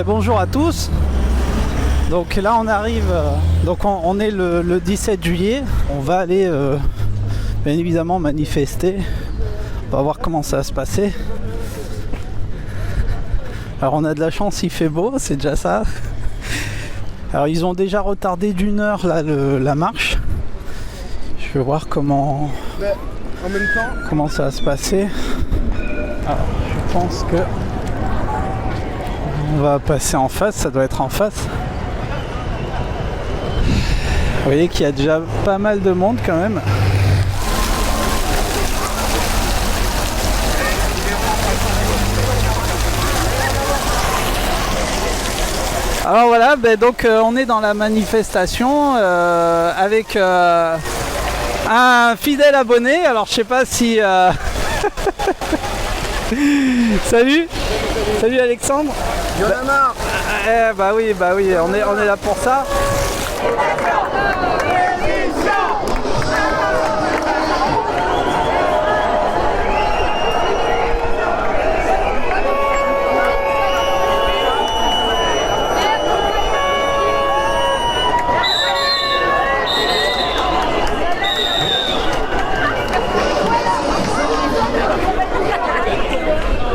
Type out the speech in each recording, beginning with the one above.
Bonjour à tous. Donc là on arrive, donc on est le 17 juillet. On va aller bien évidemment manifester. On va voir comment ça va se passer. Alors on a de la chance, il fait beau, c'est déjà ça. Alors ils ont déjà retardé d'1 heure là, la marche. Je vais voir comment ça va se passer. Alors je pense que on va passer en face, ça doit être en face. Vous voyez qu'il y a déjà pas mal de monde quand même. Alors voilà, donc on est dans la manifestation avec un fidèle abonné. Alors je sais pas si... Salut Alexandre. Il y en a marre. Bah oui, on est là pour ça.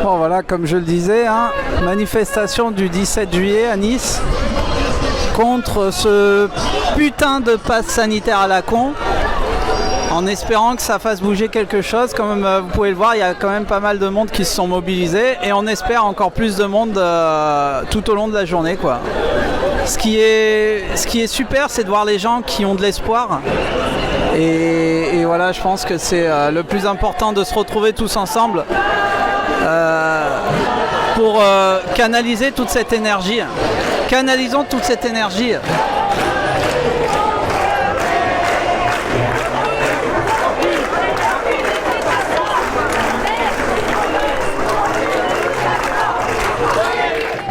Bon voilà, comme je le disais, hein, manifestation du 17 juillet à Nice contre ce putain de passe sanitaire à la con, en espérant que ça fasse bouger quelque chose. Comme vous pouvez le voir, il y a quand même pas mal de monde qui se sont mobilisés et on espère encore plus de monde tout au long de la journée, quoi. Ce qui est super, c'est de voir les gens qui ont de l'espoir. Et voilà, je pense que c'est le plus important, de se retrouver tous ensemble pour canaliser toute cette énergie. Canalisons toute cette énergie.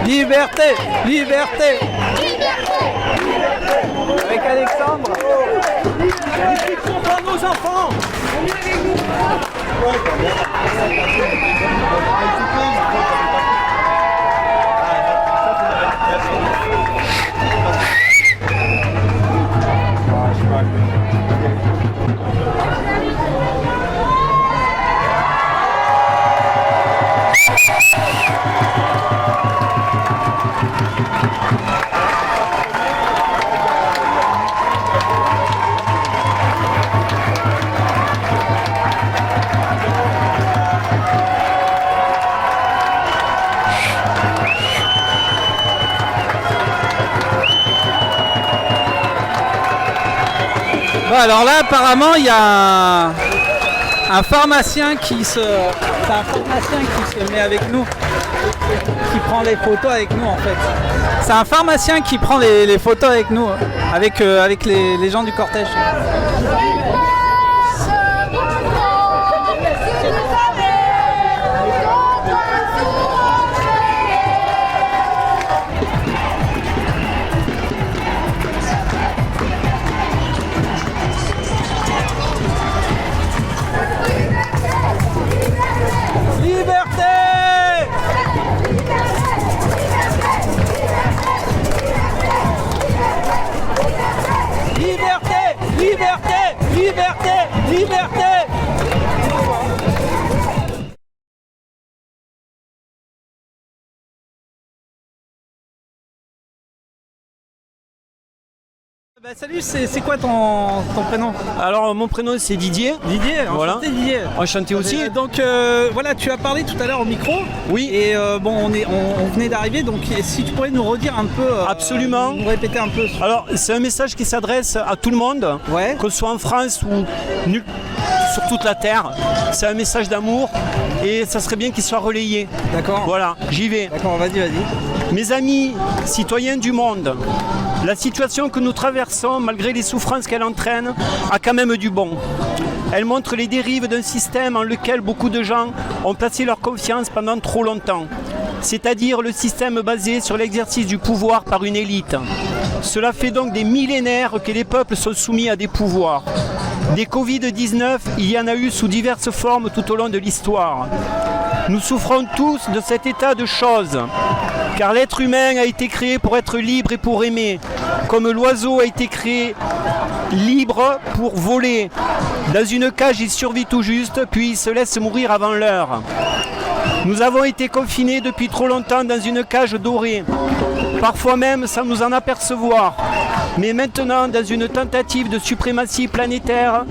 Liberté, liberté, avec Alexandre. Restriction pour nos enfants. Bon, alors là apparemment il y a un pharmacien qui se met avec nous, qui prend les photos avec nous en fait. C'est un pharmacien qui prend les photos avec nous, avec les gens du cortège. Liberté! Salut, c'est quoi ton prénom? Alors mon prénom c'est Didier. Didier, voilà. Enchanté Didier. Enchanté aussi. Donc voilà, tu as parlé tout à l'heure au micro. Oui. Et on venait d'arriver, donc si tu pourrais nous redire un peu. Absolument. Nous répéter un peu. Alors c'est un message qui s'adresse à tout le monde, ouais. Que ce soit en France ou sur toute la terre. C'est un message d'amour et ça serait bien qu'il soit relayé. D'accord. Voilà, j'y vais. D'accord, vas-y. Mes amis, citoyens du monde, la situation que nous traversons, malgré les souffrances qu'elle entraîne, a quand même du bon. Elle montre les dérives d'un système en lequel beaucoup de gens ont placé leur confiance pendant trop longtemps, c'est-à-dire le système basé sur l'exercice du pouvoir par une élite. Cela fait donc des millénaires que les peuples sont soumis à des pouvoirs. Des Covid-19, il y en a eu sous diverses formes tout au long de l'histoire. Nous souffrons tous de cet état de choses. Car l'être humain a été créé pour être libre et pour aimer, comme l'oiseau a été créé libre pour voler. Dans une cage, il survit tout juste, puis il se laisse mourir avant l'heure. Nous avons été confinés depuis trop longtemps dans une cage dorée, parfois même sans nous en apercevoir. Mais maintenant, dans une tentative de suprématie planétaire,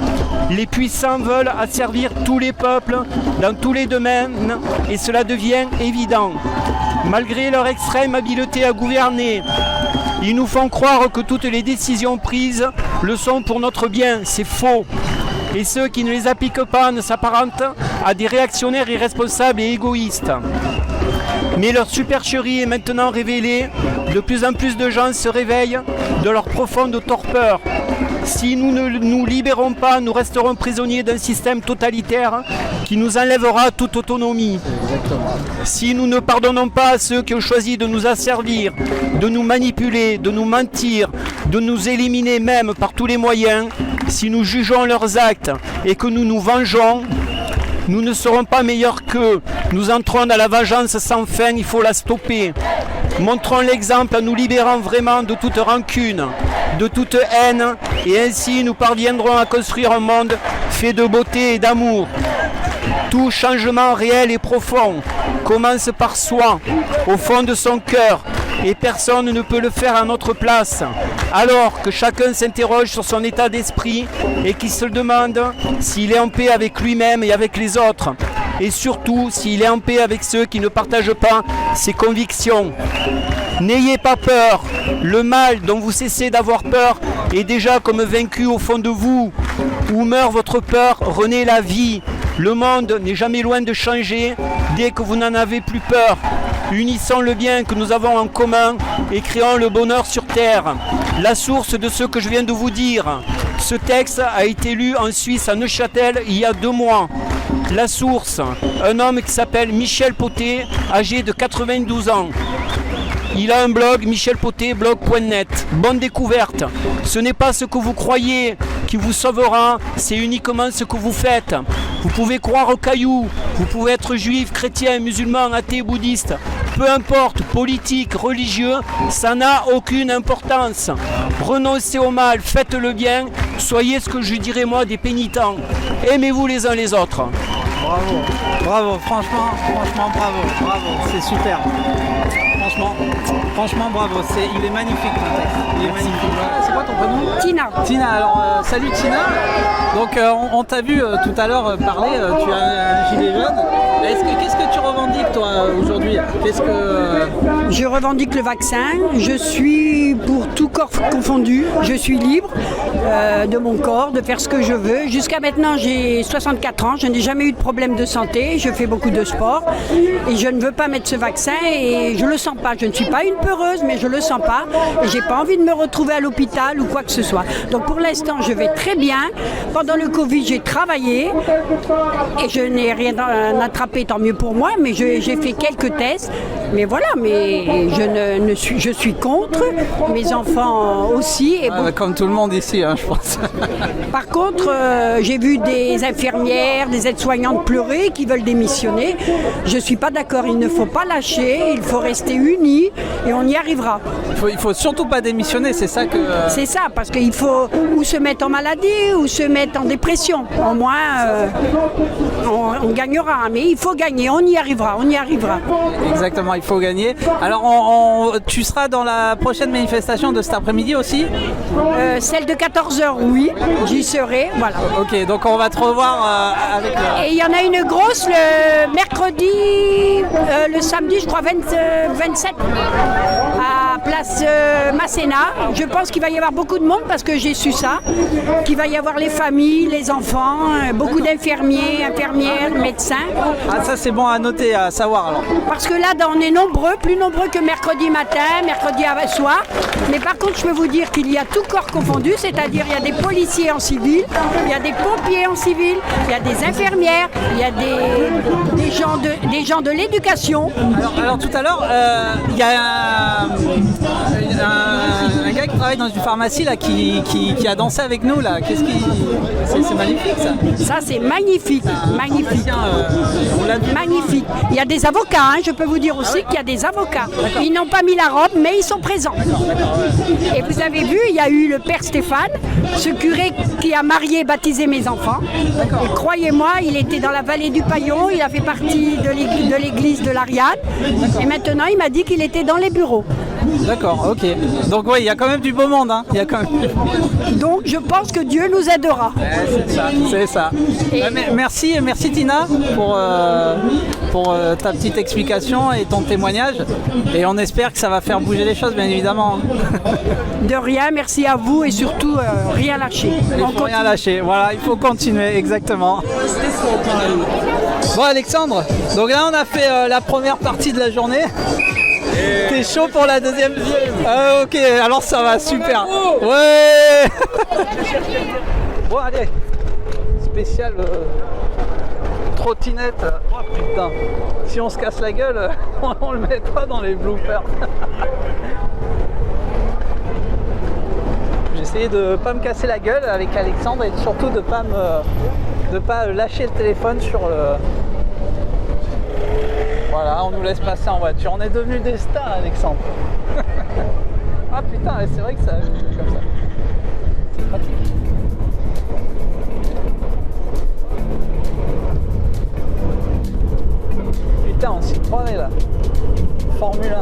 les puissants veulent asservir tous les peuples dans tous les domaines et cela devient évident. Malgré leur extrême habileté à gouverner, ils nous font croire que toutes les décisions prises le sont pour notre bien. C'est faux. Et ceux qui ne les appliquent pas ne s'apparentent à des réactionnaires irresponsables et égoïstes. Mais leur supercherie est maintenant révélée. De plus en plus de gens se réveillent de leur profonde torpeur. Si nous ne nous libérons pas, nous resterons prisonniers d'un système totalitaire qui nous enlèvera toute autonomie. Si nous ne pardonnons pas à ceux qui ont choisi de nous asservir, de nous manipuler, de nous mentir, de nous éliminer même par tous les moyens, si nous jugeons leurs actes et que nous nous vengeons, nous ne serons pas meilleurs qu'eux. Nous entrons dans la vengeance sans fin, il faut la stopper. Montrons l'exemple en nous libérant vraiment de toute rancune, de toute haine, et ainsi nous parviendrons à construire un monde fait de beauté et d'amour. Tout changement réel et profond commence par soi, au fond de son cœur, et personne ne peut le faire à notre place. Alors que chacun s'interroge sur son état d'esprit et qu'il se demande s'il est en paix avec lui-même et avec les autres, et surtout s'il est en paix avec ceux qui ne partagent pas ses convictions. N'ayez pas peur, le mal dont vous cessez d'avoir peur est déjà comme vaincu au fond de vous. Où meurt votre peur, renaît la vie. Le monde n'est jamais loin de changer dès que vous n'en avez plus peur. Unissons le bien que nous avons en commun et créons le bonheur sur terre. La source de ce que je viens de vous dire. Ce texte a été lu en Suisse à Neuchâtel il y a 2 mois. La source, un homme qui s'appelle Michel Poté, âgé de 92 ans. Il a un blog, michelpotéblog.net. Bonne découverte. Ce n'est pas ce que vous croyez qui vous sauvera, c'est uniquement ce que vous faites. Vous pouvez croire aux cailloux, vous pouvez être juif, chrétien, musulman, athée, bouddhiste. Peu importe, politique, religieux, ça n'a aucune importance. Renoncez au mal, faites le bien, soyez ce que je dirais moi des pénitents. Aimez-vous les uns les autres. Bravo, franchement, bravo, c'est super. Franchement, bravo, il est magnifique ton texte. Il est magnifique. C'est quoi ton prénom ? Tina. Tina, alors salut Tina. Donc on t'a vu tout à l'heure parler, tu as un gilet jaune. Qu'est-ce que tu revendiques toi aujourd'hui ? Je revendique le vaccin, je suis pour tout corps confondu, je suis libre de mon corps, de faire ce que je veux. Jusqu'à maintenant j'ai 64 ans, je n'ai jamais eu de problème de santé, je fais beaucoup de sport et je ne veux pas mettre ce vaccin et je le sens pas. Je ne suis pas une peureuse mais je le sens pas et j'ai pas envie de me retrouver à l'hôpital ou quoi que ce soit. Donc pour l'instant je vais très bien. Pendant le Covid j'ai travaillé et je n'ai rien attrapé, tant mieux pour moi, mais j'ai fait quelques tests. Mais voilà, mais je suis contre, mes enfants aussi. Et comme tout le monde ici, hein, je pense. Par contre, j'ai vu des infirmières, des aides-soignantes pleurer qui veulent démissionner. Je ne suis pas d'accord, il ne faut pas lâcher, il faut rester unis et on y arrivera. Il faut surtout pas démissionner, c'est ça que... C'est ça, parce qu'il faut ou se mettre en maladie ou se mettre en dépression. Au moins, on gagnera, mais il faut gagner, on y arrivera. Exactement, il faut gagner. Alors, tu seras dans la prochaine manifestation de cet après-midi aussi ? Celle de 14h, oui, j'y serai, voilà. Ok, donc on va te revoir avec... Et il y en a une grosse le mercredi, le samedi, je crois, 27, à place Masséna. Je pense qu'il va y avoir beaucoup de monde parce que j'ai su ça, qu'il va y avoir les familles, les enfants, beaucoup d'infirmiers, infirmières, médecins. Ah, ça c'est bon à noter, à savoir alors. Parce que là, on est nombreux, plus nombreux que mercredi matin, mercredi soir. Mais par contre, je peux vous dire qu'il y a tout corps confondu, c'est-à-dire il y a des policiers en civil, il y a des pompiers en civil, il y a des infirmières, il y a des gens de l'éducation. Alors tout à l'heure, il y a un gars qui travaille dans une pharmacie là, qui a dansé avec nous là. C'est magnifique ça. Ça c'est magnifique, magnifique. Magnifique. Il y a des avocats, hein, je peux vous dire aussi qu'il y a des avocats. Ils n'ont pas mis la robe, mais ils sont présents. Et vous avez vu, il y a eu le père Stéphane, ce curé qui a marié et baptisé mes enfants. Et croyez-moi, il était dans la vallée du Paillon, il a fait partie de l'église de l'Ariane. Et maintenant, il m'a dit qu'il était dans les bureaux. D'accord, ok. Donc oui, il y a quand même du beau monde. Hein. Il y a quand même... Donc je pense que Dieu nous aidera. C'est ça. Merci Tina pour ta petite explication et ton témoignage. Et on espère que ça va faire bouger les choses, bien évidemment. De rien, merci à vous et surtout rien lâcher. Il faut rien lâcher, voilà, il faut continuer, exactement. Bon Alexandre, donc là on a fait la première partie de la journée. T'es chaud pour la deuxième? Ok, alors ça va, super. Ouais. Bon allez, spécial trottinette. Oh putain, si on se casse la gueule, on le mettra dans les bloopers. J'ai essayé de pas me casser la gueule avec Alexandre et surtout de pas lâcher le téléphone sur le... Voilà, on nous laisse passer en voiture. On est devenus des stars, Alexandre. Ah putain, c'est vrai que ça comme ça. C'est pratique. Putain, on s'y croirait là. Formule 1.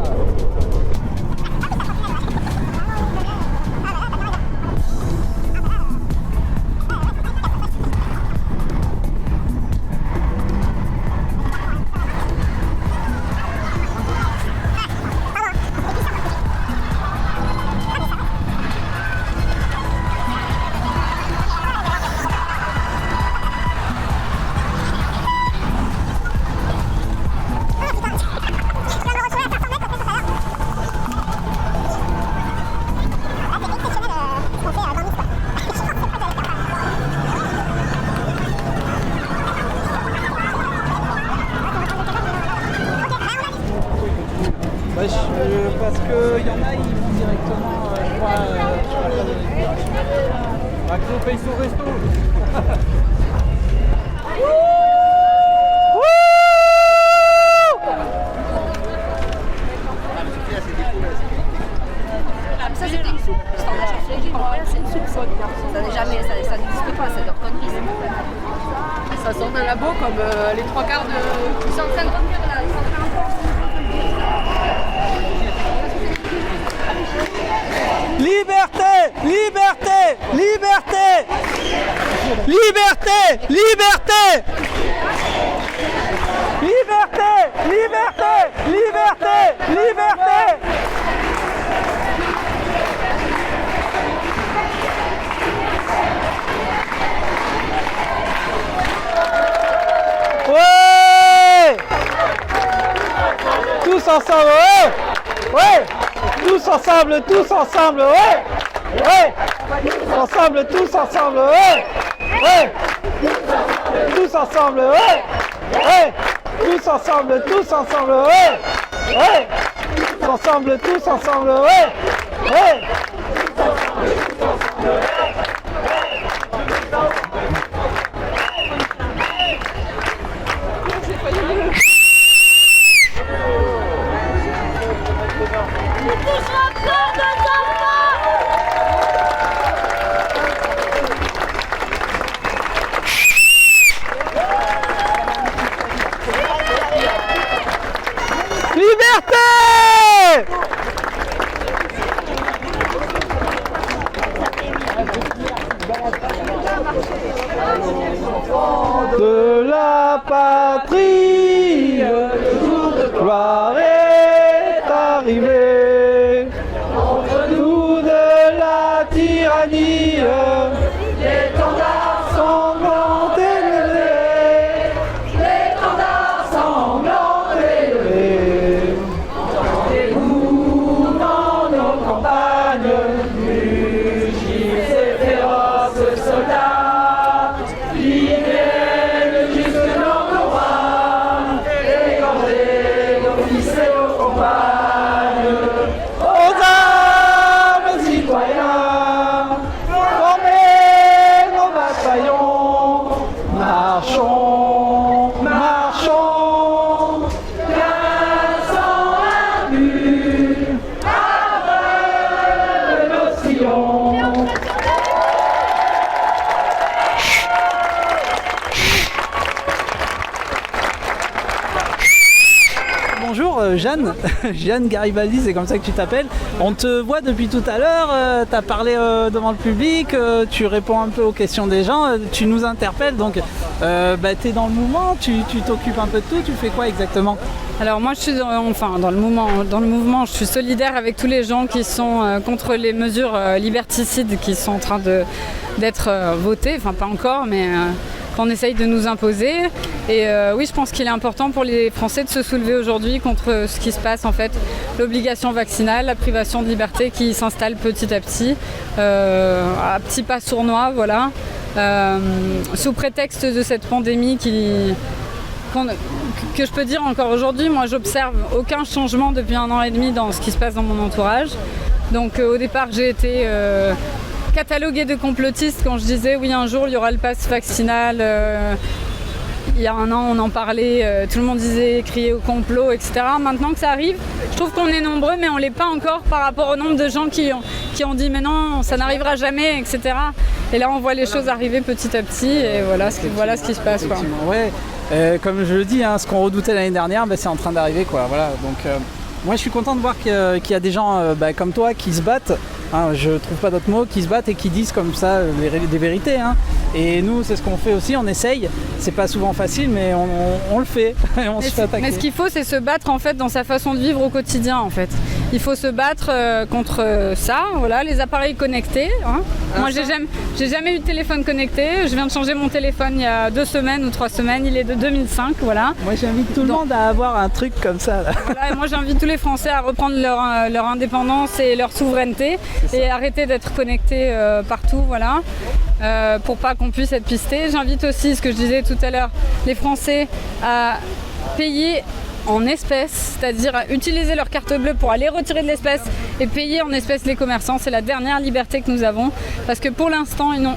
Parce qu'il y en a, ils vont directement sur la place de l'Inspiration. Maxo paye son resto. Ça c'était une soupe. C'est une soupe. Ça n'est jamais, ça n'existe pas, c'est leur connerie. Ça sort d'un labo comme les trois quarts de... Ils sont en train de revenir là, ils sont en train de... Liberté, liberté, liberté, liberté, liberté, liberté, liberté, liberté, liberté. Ouais. Tous ensemble, ouais. Ouais. Tous ensemble, ouais. Ouais. Ensemble, tous ensemble, ouais. Ouais. Tous ensemble, ouais. Ouais. Tous ensemble, ouais. Ouais. Ensemble, tous ensemble, ouais. Ouais. De la patrie, le jour de gloire est arrivé. Contre nous de la tyrannie, l'étendard sanglant élevé. L'étendard sanglant élevé. Entendez-vous dans nos campagnes, mugis et féroces soldats. Aux armes citoyennes. Jeanne, Jeanne Garibaldi, c'est comme ça que tu t'appelles. On te voit depuis tout à l'heure, tu as parlé devant le public, tu réponds un peu aux questions des gens, tu nous interpelles, donc tu es dans le mouvement, tu t'occupes un peu de tout, tu fais quoi exactement ? Alors moi je suis dans le mouvement, je suis solidaire avec tous les gens qui sont contre les mesures liberticides qui sont en train d'être votées, enfin pas encore, mais qu'on essaye de nous imposer. Et oui, je pense qu'il est important pour les Français de se soulever aujourd'hui contre ce qui se passe en fait, l'obligation vaccinale, la privation de liberté qui s'installe petit à petit, à petits pas sournois, voilà, sous prétexte de cette pandémie que je peux dire encore aujourd'hui, moi j'observe aucun changement depuis 1 an et demi dans ce qui se passe dans mon entourage. Donc au départ j'ai été cataloguée de complotiste quand je disais oui un jour il y aura le pass vaccinal. Il y a 1 an on en parlait, tout le monde disait crier au complot, etc. Maintenant que ça arrive, je trouve qu'on est nombreux mais on ne l'est pas encore par rapport au nombre de gens qui ont dit mais non ça n'arrivera jamais, etc. Et là on voit les choses arriver petit à petit et voilà ce qui se passe, quoi. Ouais. Comme je le dis, ce qu'on redoutait l'année dernière, c'est en train d'arriver, quoi. Voilà. Donc, moi, je suis content de voir qu'il y a des gens comme toi qui se battent. Je trouve pas d'autres mots, qui se battent et qui disent comme ça des vérités. Et nous, c'est ce qu'on fait aussi. On essaye. C'est pas souvent facile, mais on le fait. Et on se fait attaquer. Mais ce qu'il faut, c'est se battre en fait dans sa façon de vivre au quotidien, en fait. Il faut se battre contre ça. Voilà, les appareils connectés. Moi, j'ai jamais eu de téléphone connecté. Je viens de changer mon téléphone il y a 2 semaines ou 3 semaines. Il est de 2005, voilà. Moi, j'invite tout le monde à avoir un truc comme ça. Là. Voilà, et moi, j'invite tous les Français à reprendre leur indépendance et leur souveraineté et arrêter d'être connectés partout, voilà, pour pas qu'on puisse être pisté. J'invite aussi, ce que je disais tout à l'heure, les Français à payer en espèces, c'est-à-dire à utiliser leur carte bleue pour aller retirer de l'espèce et payer en espèces les commerçants. C'est la dernière liberté que nous avons parce que pour l'instant, ils n'ont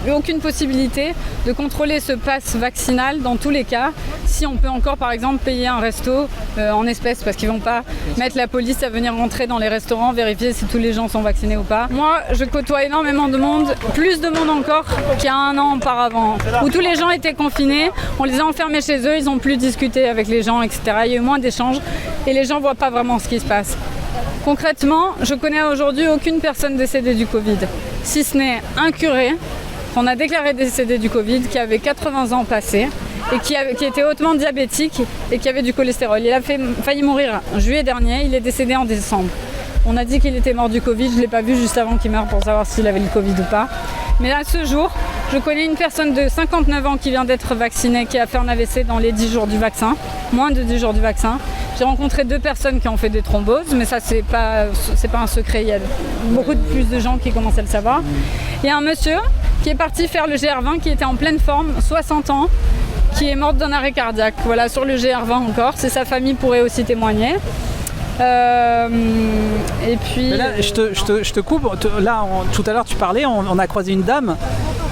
aucune possibilité de contrôler ce pass vaccinal dans tous les cas. Si on peut encore, par exemple, payer un resto en espèces parce qu'ils ne vont pas mettre la police à venir rentrer dans les restaurants, vérifier si tous les gens sont vaccinés ou pas. Moi, je côtoie énormément de monde, plus de monde encore qu'il y a 1 an auparavant, où tous les gens étaient confinés, on les a enfermés chez eux, ils n'ont plus discuté avec les gens, etc. Il y a eu moins d'échanges et les gens ne voient pas vraiment ce qui se passe. Concrètement, je connais aujourd'hui aucune personne décédée du Covid, si ce n'est un curé qu'on a déclaré décédé du Covid, qui avait 80 ans passés et qui était hautement diabétique et qui avait du cholestérol. Il a failli mourir en juillet dernier, il est décédé en décembre. On a dit qu'il était mort du Covid, je ne l'ai pas vu juste avant qu'il meure pour savoir s'il avait le Covid ou pas. Mais à ce jour, je connais une personne de 59 ans qui vient d'être vaccinée, qui a fait un AVC dans les 10 jours du vaccin, moins de 10 jours du vaccin. J'ai rencontré 2 personnes qui ont fait des thromboses, mais ça c'est pas un secret, il y a beaucoup plus de gens qui commencent à le savoir. Il y a un monsieur qui est parti faire le GR20, qui était en pleine forme, 60 ans, qui est mort d'un arrêt cardiaque. Voilà, sur le GR20 encore, sa famille pourrait aussi témoigner. Et puis... Mais là, je te coupe. Là, tout à l'heure, tu parlais, on a croisé une dame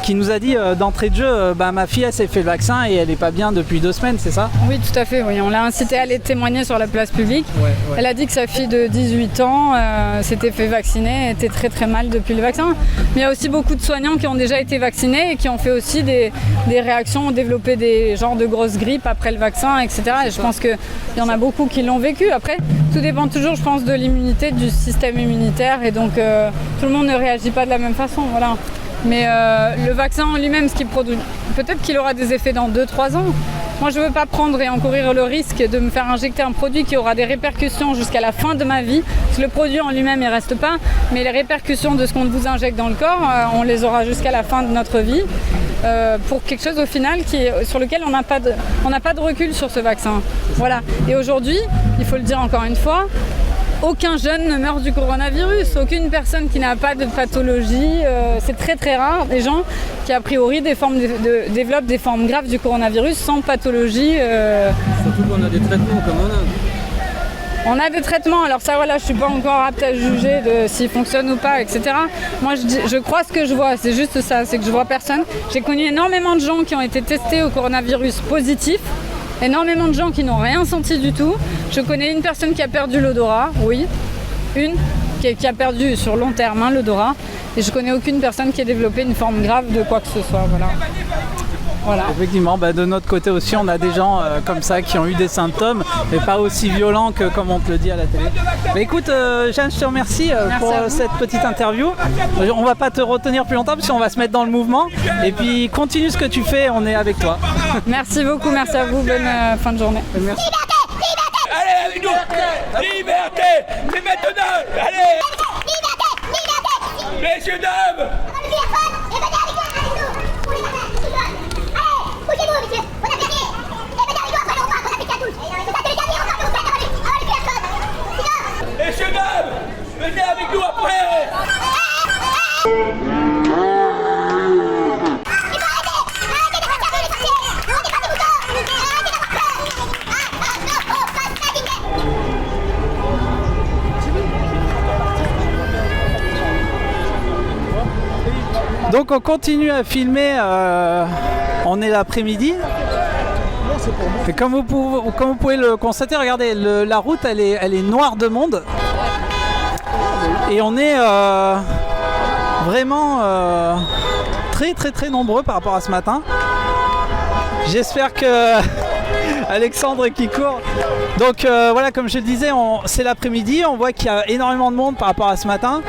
qui nous a dit d'entrée de jeu, ma fille, elle s'est fait le vaccin et elle n'est pas bien depuis 2 semaines, c'est ça ? Oui, tout à fait. Oui. On l'a incitée à aller témoigner sur la place publique. Ouais. Elle a dit que sa fille de 18 ans s'était fait vacciner, était très très mal depuis le vaccin. Mais il y a aussi beaucoup de soignants qui ont déjà été vaccinés et qui ont fait aussi des réactions, ont développé des genres de grosses grippes après le vaccin, etc. Et je pense qu'il y en a beaucoup qui l'ont vécu. Après, tout dépend toujours, je pense, de l'immunité, du système immunitaire. Et donc, tout le monde ne réagit pas de la même façon. Voilà. Mais le vaccin en lui-même, ce qu'il produit, peut-être qu'il aura des effets dans 2-3 ans. Moi, je ne veux pas prendre et encourir le risque de me faire injecter un produit qui aura des répercussions jusqu'à la fin de ma vie. Parce que le produit en lui-même, il ne reste pas. Mais les répercussions de ce qu'on vous injecte dans le corps, on les aura jusqu'à la fin de notre vie. Pour quelque chose au final sur lequel on n'a pas de recul sur ce vaccin. Voilà. Et aujourd'hui, il faut le dire encore une fois, aucun jeune ne meurt du coronavirus, aucune personne qui n'a pas de pathologie, c'est très très rare, des gens qui a priori développent des formes graves du coronavirus sans pathologie. Surtout qu'on a des traitements comme on a. On a des traitements, alors ça voilà, je suis pas encore apte à juger de s'ils fonctionnent ou pas, etc. Moi je crois ce que je vois, c'est juste ça, c'est que je vois personne. J'ai connu énormément de gens qui ont été testés au coronavirus positif. Énormément de gens qui n'ont rien senti du tout. Je connais une personne qui a perdu l'odorat, oui. Une qui a perdu sur long terme l'odorat. Et je connais aucune personne qui a développé une forme grave de quoi que ce soit. Voilà. Voilà. Effectivement, de notre côté aussi, on a des gens comme ça qui ont eu des symptômes, mais pas aussi violents que comme on te le dit à la télé. Mais écoute, Jeanne, je te remercie pour cette petite interview. On va pas te retenir plus longtemps parce qu'on va se mettre dans le mouvement. Et puis continue ce que tu fais, on est avec toi. Merci beaucoup, merci à vous, bonne fin de journée. Merci. Allez avec nous. Liberté. C'est maintenant. Allez. Messieurs, dames. Messieurs, dames, venez avec nous après. Donc on continue à filmer, on est l'après-midi. Et comme vous pouvez le constater, regardez, la route elle est noire de monde. Et on est vraiment très nombreux par rapport à ce matin. J'espère que Alexandre qui court. Donc voilà, comme je le disais, c'est l'après-midi, on voit qu'il y a énormément de monde par rapport à ce matin.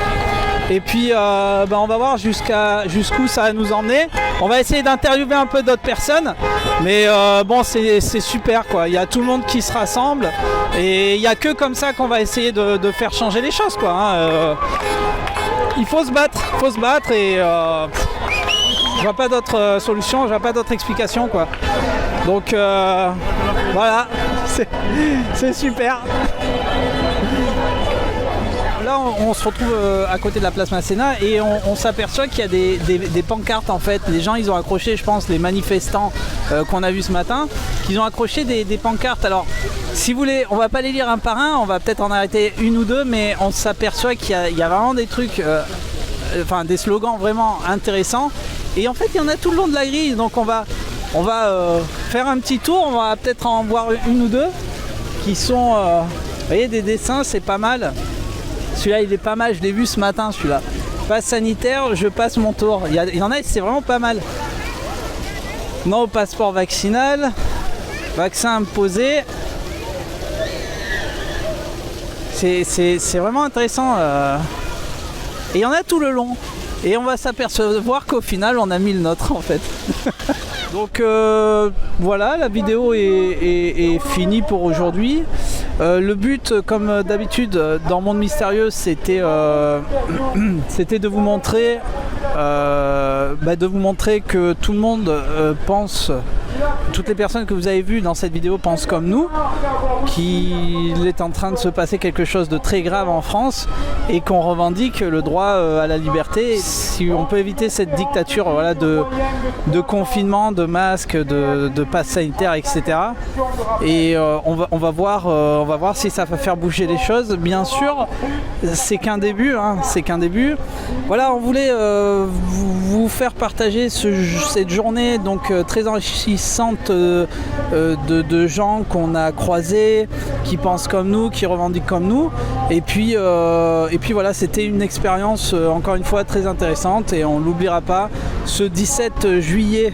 Et puis on va voir jusqu'où ça va nous emmener. On va essayer d'interviewer un peu d'autres personnes. Mais bon, c'est super quoi. Il y a tout le monde qui se rassemble. Et il n'y a que comme ça qu'on va essayer de faire changer les choses quoi. Il faut se battre et je vois pas d'autre solution, je vois pas d'autre explication quoi. Donc voilà, c'est super. Là on se retrouve à côté de la place Masséna et on s'aperçoit qu'il y a des pancartes en fait. Les gens ils ont accroché, je pense, les manifestants qu'on a vus ce matin, qu'ils ont accroché des pancartes. Alors si vous voulez, on va pas les lire un par un, on va peut-être en arrêter une ou deux, mais on s'aperçoit qu'il y a vraiment des trucs, des slogans vraiment intéressants. Et en fait il y en a tout le long de la grille, donc on va faire un petit tour, on va peut-être en voir une ou deux qui sont, vous voyez, des dessins, c'est pas mal. Celui-là il est pas mal, je l'ai vu ce matin celui-là. Passe sanitaire, je passe mon tour. Il y en a, c'est vraiment pas mal. Non au passeport vaccinal, vaccin imposé. C'est vraiment intéressant. Et il y en a tout le long. Et on va s'apercevoir qu'au final on a mis le nôtre en fait. Donc voilà, la vidéo est finie pour aujourd'hui. Le but, comme d'habitude dans Monde Mystérieux, c'était de vous montrer que tout le monde pense, toutes les personnes que vous avez vues dans cette vidéo pensent comme nous, qu'il est en train de se passer quelque chose de très grave en France et qu'on revendique le droit à la liberté. Si on peut éviter cette dictature de confinement, de masques, de passe sanitaire, etc. Et on va voir si ça va faire bouger les choses. Bien sûr, c'est qu'un début, c'est qu'un début. Voilà, on voulait vous faire partager cette journée donc très enrichissante de gens qu'on a croisés, qui pensent comme nous, qui revendiquent comme nous. Et puis voilà, c'était une expérience encore une fois très intéressante et on l'oubliera pas. Ce 17 juillet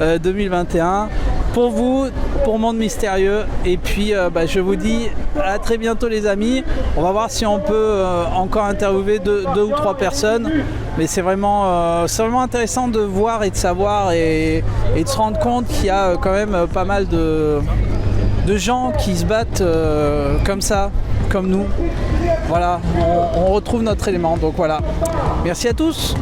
2021 pour vous, pour Monde Mystérieux. Et puis je vous dis à très bientôt les amis. On va voir si on peut encore interviewer deux ou trois personnes. Mais c'est vraiment intéressant de voir et de savoir et de se rendre compte qu'il y a quand même pas mal de gens qui se battent comme ça, comme nous. Voilà, on retrouve notre élément. Donc voilà. Merci à tous.